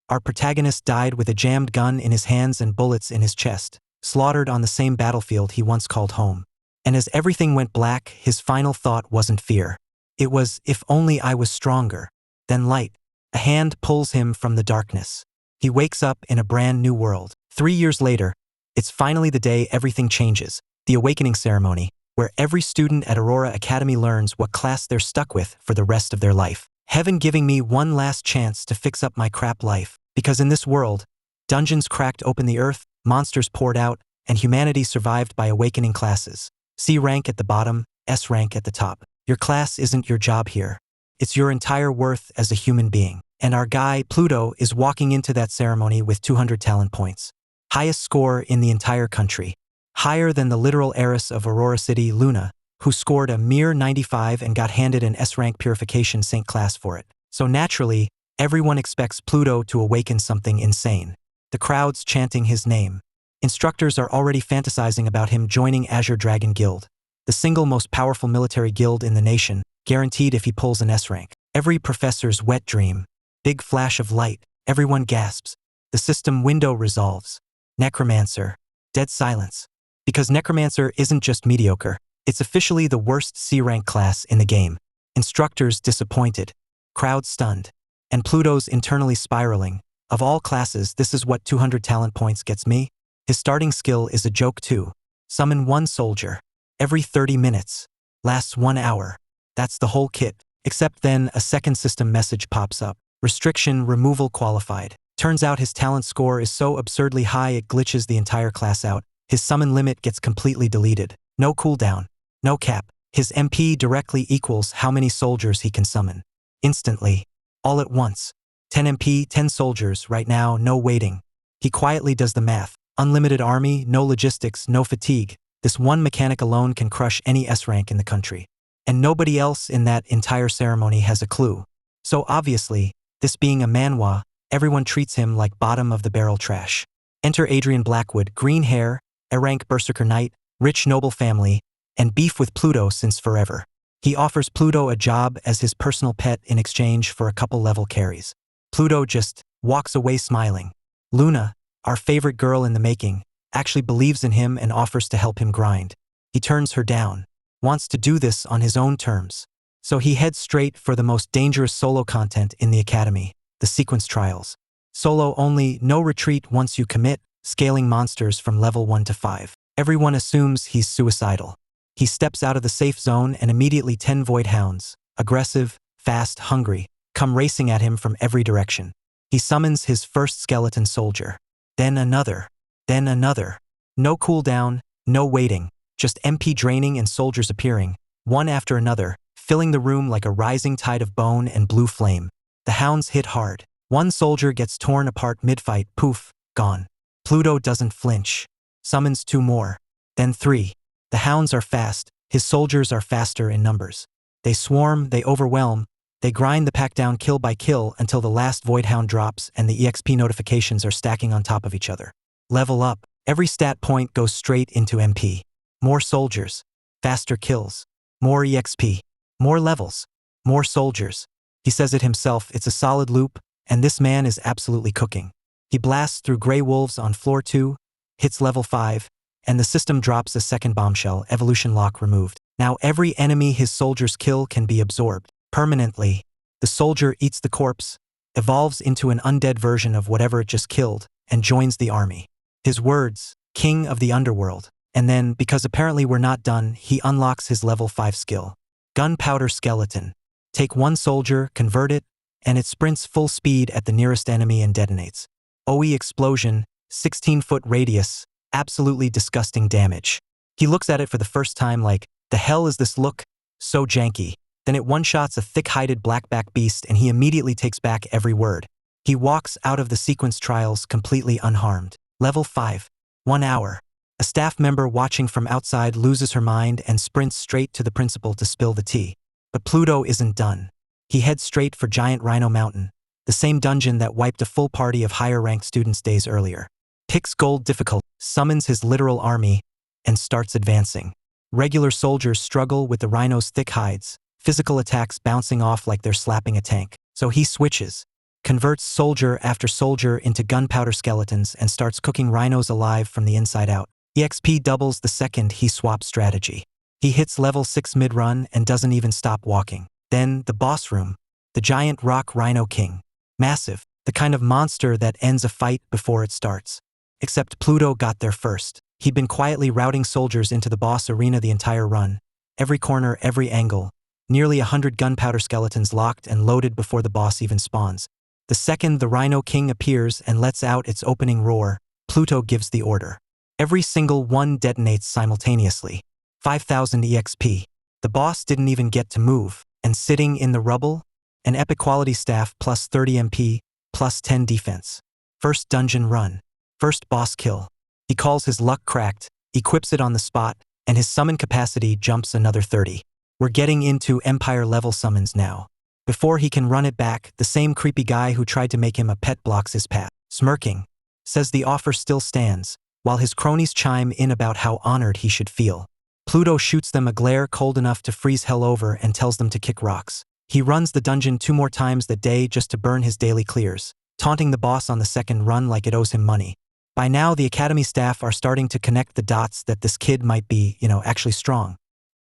Our protagonist died with a jammed gun in his hands and bullets in his chest, slaughtered on the same battlefield he once called home. And as everything went black, his final thought wasn't fear. It was, if only I was stronger. Then light. A hand pulls him from the darkness. He wakes up in a brand new world. 3 years later, it's finally the day everything changes, the awakening ceremony, where every student at Aurora Academy learns what class they're stuck with for the rest of their life. Heaven giving me one last chance to fix up my crap life, because in this world, dungeons cracked open the earth, monsters poured out, and humanity survived by awakening classes. C rank at the bottom, S rank at the top. Your class isn't your job here. It's your entire worth as a human being. And our guy, Pluto, is walking into that ceremony with 200 talent points. Highest score in the entire country. Higher than the literal heiress of Aurora City, Luna, who scored a mere 95 and got handed an S-rank purification saint class for it. So naturally, everyone expects Pluto to awaken something insane. The crowd's chanting his name. Instructors are already fantasizing about him joining Azure Dragon Guild, the single most powerful military guild in the nation, guaranteed if he pulls an S-rank. Every professor's wet dream. Big flash of light, everyone gasps. The system window resolves. Necromancer. Dead silence. Because Necromancer isn't just mediocre, it's officially the worst C-rank class in the game. Instructors disappointed. Crowd stunned. And Pluto's internally spiraling. Of all classes, this is what 200 talent points gets me? His starting skill is a joke too. Summon one soldier. Every 30 minutes. Lasts 1 hour. That's the whole kit. Except then a second system message pops up. Restriction removal qualified. Turns out his talent score is so absurdly high it glitches the entire class out. His summon limit gets completely deleted. No cooldown. No cap. His MP directly equals how many soldiers he can summon. Instantly. All at once. 10 MP, 10 soldiers, right now, no waiting. He quietly does the math. Unlimited army, no logistics, no fatigue. This one mechanic alone can crush any S-rank in the country. And nobody else in that entire ceremony has a clue. So obviously, this being a manhwa, everyone treats him like bottom-of-the-barrel trash. Enter Adrian Blackwood, green hair, A-rank berserker knight, rich noble family, and beef with Pluto since forever. He offers Pluto a job as his personal pet in exchange for a couple level carries. Pluto just walks away smiling. Luna, our favorite girl in the making, actually believes in him and offers to help him grind. He turns her down, wants to do this on his own terms. So he heads straight for the most dangerous solo content in the academy, the sequence trials. Solo only, no retreat once you commit, scaling monsters from level 1 to 5. Everyone assumes he's suicidal. He steps out of the safe zone and immediately 10 void hounds, aggressive, fast, hungry, come racing at him from every direction. He summons his first skeleton soldier. Then another. Then another. No cooldown, no waiting, just MP draining and soldiers appearing, one after another, filling the room like a rising tide of bone and blue flame. The hounds hit hard. One soldier gets torn apart mid-fight, poof, gone. Pluto doesn't flinch. Summons 2 more. Then 3. The hounds are fast, his soldiers are faster in numbers. They swarm, they overwhelm, they grind the pack down kill by kill until the last void hound drops and the EXP notifications are stacking on top of each other. Level up. Every stat point goes straight into MP. More soldiers. Faster kills. More EXP. More levels. More soldiers. He says it himself, it's a solid loop, and this man is absolutely cooking. He blasts through Grey Wolves on floor 2, hits level 5, and the system drops a second bombshell, evolution lock removed. Now every enemy his soldiers kill can be absorbed. Permanently. The soldier eats the corpse, evolves into an undead version of whatever it just killed, and joins the army. His words, King of the Underworld. And then, because apparently we're not done, he unlocks his level 5 skill. Gunpowder Skeleton. Take one soldier, convert it, and it sprints full speed at the nearest enemy and detonates. OE Explosion, 16-foot radius, absolutely disgusting damage. He looks at it for the first time like, the hell is this look? So janky. Then it one-shots a thick-hided blackback beast and he immediately takes back every word. He walks out of the sequence trials completely unharmed. Level 5. 1 hour. A staff member watching from outside loses her mind and sprints straight to the principal to spill the tea. But Pluto isn't done. He heads straight for Giant Rhino Mountain, the same dungeon that wiped a full party of higher-ranked students days earlier. Picks gold difficult, summons his literal army, and starts advancing. Regular soldiers struggle with the rhino's thick hides, physical attacks bouncing off like they're slapping a tank. So he switches. converts soldier after soldier into gunpowder skeletons and starts cooking rhinos alive from the inside out. EXP doubles the second he swaps strategy. He hits level 6 mid-run and doesn't even stop walking. Then, the boss room. The giant rock rhino king. Massive, the kind of monster that ends a fight before it starts. Except Pluto got there first. He'd been quietly routing soldiers into the boss arena the entire run. Every corner, every angle. Nearly 100 gunpowder skeletons locked and loaded before the boss even spawns. The second the Rhino King appears and lets out its opening roar, Pluto gives the order. Every single one detonates simultaneously. 5,000 EXP. The boss didn't even get to move, and sitting in the rubble? An epic quality staff plus 30 MP, plus 10 defense. First dungeon run. First boss kill. He calls his luck cracked, equips it on the spot, and his summon capacity jumps another 30. We're getting into Empire level summons now. Before he can run it back, the same creepy guy who tried to make him a pet blocks his path. Smirking. Says the offer still stands, while his cronies chime in about how honored he should feel. Pluto shoots them a glare cold enough to freeze hell over and tells them to kick rocks. He runs the dungeon 2 more times that day just to burn his daily clears, taunting the boss on the second run like it owes him money. By now, the Academy staff are starting to connect the dots that this kid might be, actually strong.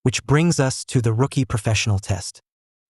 Which brings us to the rookie professional test.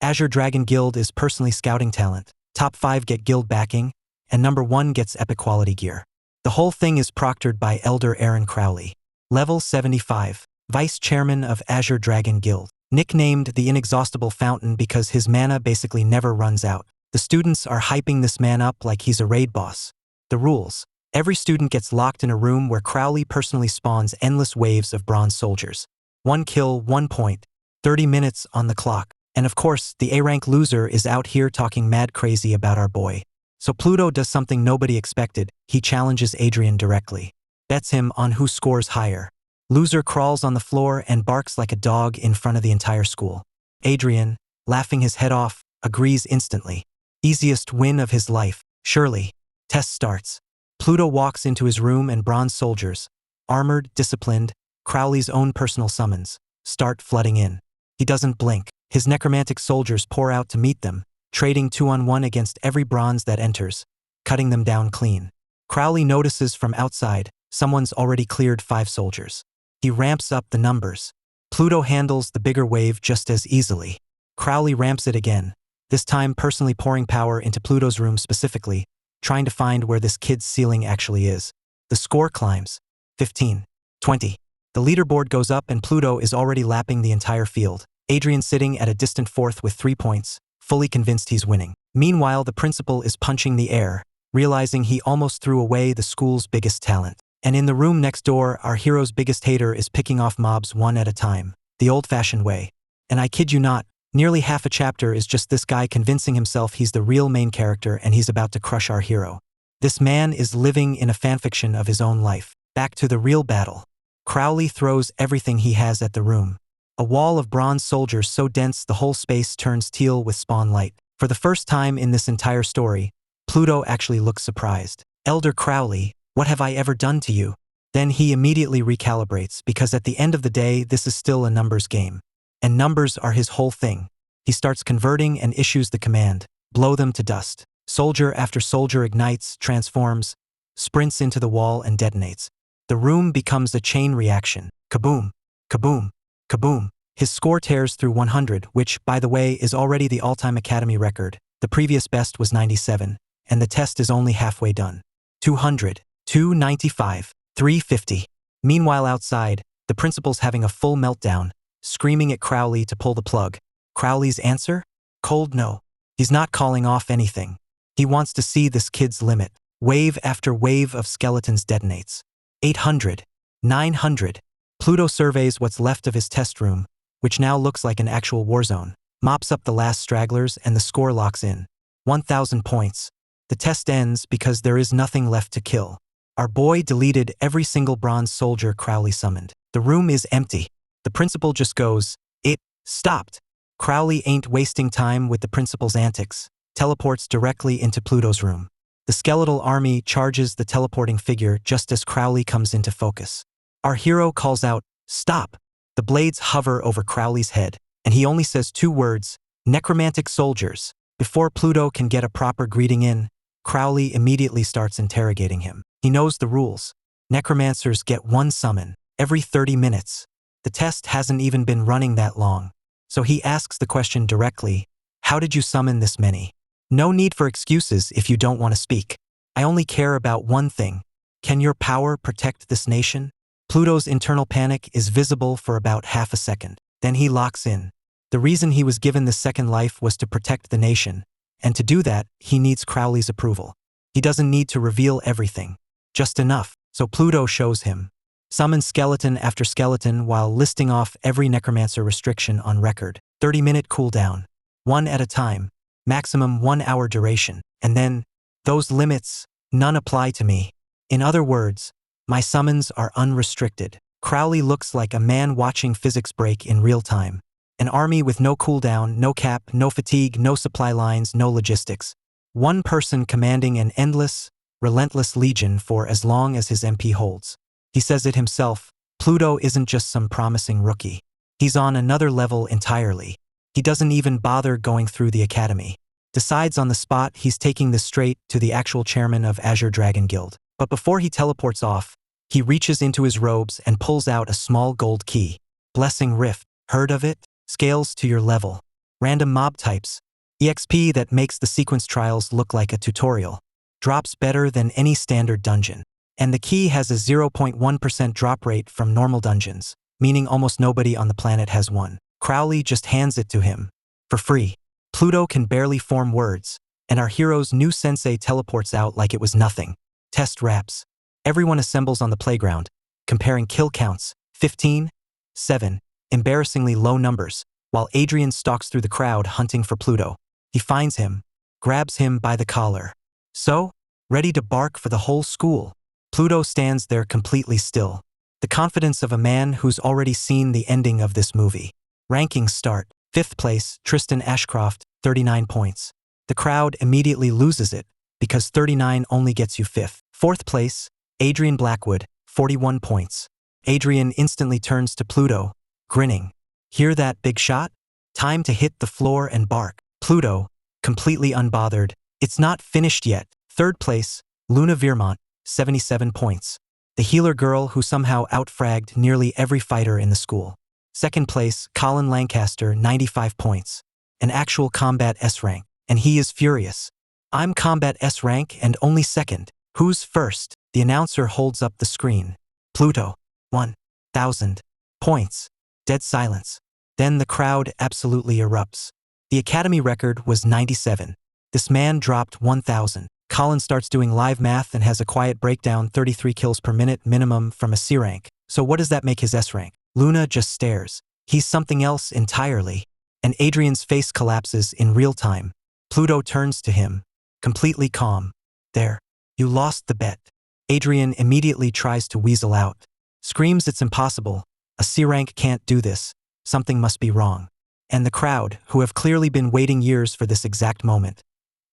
Azure Dragon Guild is personally scouting talent, top 5 get guild backing, and number 1 gets epic quality gear. The whole thing is proctored by Elder Aaron Crowley. Level 75, Vice Chairman of Azure Dragon Guild. Nicknamed the Inexhaustible Fountain because his mana basically never runs out. The students are hyping this man up like he's a raid boss. The rules. Every student gets locked in a room where Crowley personally spawns endless waves of bronze soldiers. 1 kill, 1 point. 30 minutes on the clock. And of course, the A-rank loser is out here talking mad crazy about our boy. So Pluto does something nobody expected. He challenges Adrian directly. Bets him on who scores higher. Loser crawls on the floor and barks like a dog in front of the entire school. Adrian, laughing his head off, agrees instantly. Easiest win of his life, surely. Test starts. Pluto walks into his room and bronze soldiers, armored, disciplined, Crowley's own personal summons, start flooding in. He doesn't blink. His necromantic soldiers pour out to meet them, trading 2-on-1 against every bronze that enters, cutting them down clean. Crowley notices from outside, someone's already cleared 5 soldiers. He ramps up the numbers. Pluto handles the bigger wave just as easily. Crowley ramps it again, this time personally pouring power into Pluto's room specifically, trying to find where this kid's ceiling actually is. The score climbs. 15. 20. The leaderboard goes up and Pluto is already lapping the entire field. Adrian sitting at a distant 4th with 3 points, fully convinced he's winning. Meanwhile, the principal is punching the air, realizing he almost threw away the school's biggest talent. And in the room next door, our hero's biggest hater is picking off mobs one at a time, the old-fashioned way. And I kid you not, nearly half a chapter is just this guy convincing himself he's the real main character and he's about to crush our hero. This man is living in a fanfiction of his own life. Back to the real battle. Crowley throws everything he has at the room. A wall of bronze soldiers so dense the whole space turns teal with spawn light. For the first time in this entire story, Pluto actually looks surprised. Elder Crowley, what have I ever done to you? Then he immediately recalibrates because at the end of the day, this is still a numbers game. And numbers are his whole thing. He starts converting and issues the command, blow them to dust. Soldier after soldier ignites, transforms, sprints into the wall and detonates. The room becomes a chain reaction. Kaboom, kaboom, kaboom. His score tears through 100, which, by the way, is already the all-time Academy record. The previous best was 97, and the test is only halfway done. 200, 295, 350. Meanwhile outside, the principal's having a full meltdown, screaming at Crowley to pull the plug. Crowley's answer? Cold no. He's not calling off anything. He wants to see this kid's limit. Wave after wave of skeletons detonates. 800, 900. Pluto surveys what's left of his test room, which now looks like an actual war zone, mops up the last stragglers and the score locks in. 1,000 points. The test ends because there is nothing left to kill. Our boy deleted every single bronze soldier Crowley summoned. The room is empty. The principal just goes, "It stopped." Crowley ain't wasting time with the principal's antics, teleports directly into Pluto's room. The skeletal army charges the teleporting figure just as Crowley comes into focus. Our hero calls out, "Stop!" The blades hover over Crowley's head, and he only says 2 words, "Necromantic soldiers." Before Pluto can get a proper greeting in, Crowley immediately starts interrogating him. He knows the rules. Necromancers get one summon every 30 minutes. The test hasn't even been running that long. So he asks the question directly, how did you summon this many? No need for excuses if you don't want to speak. I only care about one thing. Can your power protect this nation? Pluto's internal panic is visible for about half a second. Then he locks in. The reason he was given this second life was to protect the nation. And to do that, he needs Crowley's approval. He doesn't need to reveal everything. Just enough. So Pluto shows him. Summon skeleton after skeleton while listing off every necromancer restriction on record. 30-minute cooldown. One at a time. Maximum 1 hour duration. And then, those limits, none apply to me. In other words, my summons are unrestricted. Crowley looks like a man watching physics break in real time. An army with no cooldown, no cap, no fatigue, no supply lines, no logistics. One person commanding an endless, relentless legion for as long as his MP holds. He says it himself, Pluto isn't just some promising rookie. He's on another level entirely. He doesn't even bother going through the academy. Decides on the spot he's taking this straight to the actual chairman of Azure Dragon Guild. But before he teleports off, he reaches into his robes and pulls out a small gold key. Blessing Rift. Heard of it? Scales to your level. Random mob types. EXP that makes the sequence trials look like a tutorial. Drops better than any standard dungeon. And the key has a 0.1% drop rate from normal dungeons, meaning almost nobody on the planet has one. Crowley just hands it to him. For free. Pluto can barely form words, and our hero's new sensei teleports out like it was nothing. Test wraps. Everyone assembles on the playground, comparing kill counts. 15, 7, embarrassingly low numbers, while Adrian stalks through the crowd hunting for Pluto. He finds him, grabs him by the collar. So, ready to bark for the whole school. Pluto stands there completely still. The confidence of a man who's already seen the ending of this movie. Rankings start. 5th place, Tristan Ashcroft, 39 points. The crowd immediately loses it, because 39 only gets you 5th. 4th place, Adrian Blackwood, 41 points. Adrian instantly turns to Pluto, grinning. Hear that, big shot? Time to hit the floor and bark. Pluto, completely unbothered. It's not finished yet. 3rd place, Luna Veermont, 77 points. The healer girl who somehow outfragged nearly every fighter in the school. 2nd place, Colin Lancaster, 95 points. An actual combat S rank, and he is furious. I'm combat S rank and only 2nd. Who's first? The announcer holds up the screen. Pluto, 1,000 points. Dead silence. Then the crowd absolutely erupts. The academy record was 97. This man dropped 1,000. Colin starts doing live math and has a quiet breakdown. 33 kills per minute minimum from a C rank. So what does that make his S rank? Luna just stares. He's something else entirely. And Adrian's face collapses in real time. Pluto turns to him, completely calm. There. You lost the bet. Adrian immediately tries to weasel out. Screams it's impossible. A C rank can't do this. Something must be wrong. And the crowd, who have clearly been waiting years for this exact moment,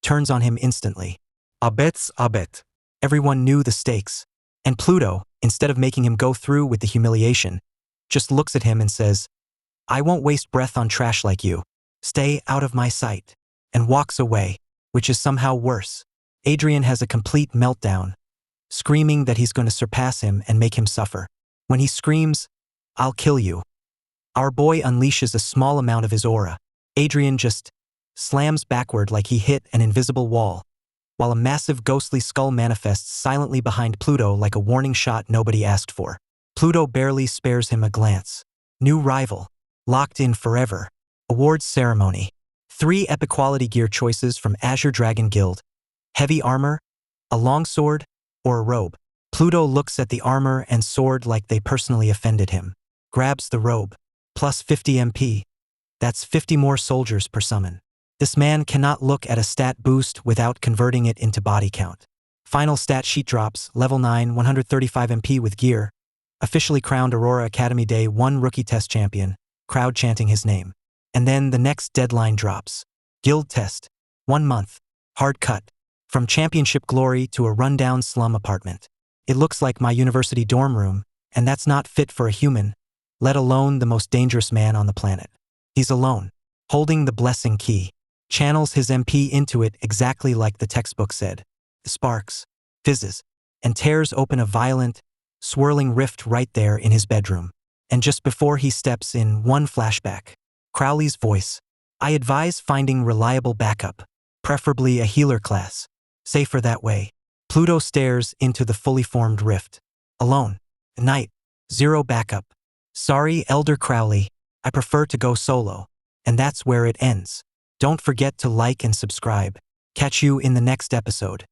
turns on him instantly. Abet's abet. Everyone knew the stakes. And Pluto, instead of making him go through with the humiliation, just looks at him and says, I won't waste breath on trash like you. Stay out of my sight. And walks away, which is somehow worse. Adrian has a complete meltdown, screaming that he's going to surpass him and make him suffer. When he screams, I'll kill you, our boy unleashes a small amount of his aura. Adrian just slams backward like he hit an invisible wall, while a massive ghostly skull manifests silently behind Pluto like a warning shot nobody asked for. Pluto barely spares him a glance. New rival. Locked in forever. Awards ceremony. 3 epic quality gear choices from Azure Dragon Guild. Heavy armor, a longsword, or a robe. Pluto looks at the armor and sword like they personally offended him. Grabs the robe. Plus 50 MP. That's 50 more soldiers per summon. This man cannot look at a stat boost without converting it into body count. Final stat sheet drops, level 9, 135 MP with gear. Officially crowned Aurora Academy Day 1 rookie test champion, crowd chanting his name. And then the next deadline drops. Guild test. 1 month. Hard cut. From championship glory to a rundown slum apartment. It looks like my university dorm room, and that's not fit for a human, let alone the most dangerous man on the planet. He's alone, holding the blessing key. channels his MP into it exactly like the textbook said. It sparks, fizzes, and tears open a violent, swirling rift right there in his bedroom. And just before he steps in, one flashback. Crowley's voice. I advise finding reliable backup, preferably a healer class. Safer that way. Pluto stares into the fully formed rift. Alone. Night. Zero backup. Sorry, Elder Crowley. I prefer to go solo. And that's where it ends. Don't forget to like and subscribe. Catch you in the next episode.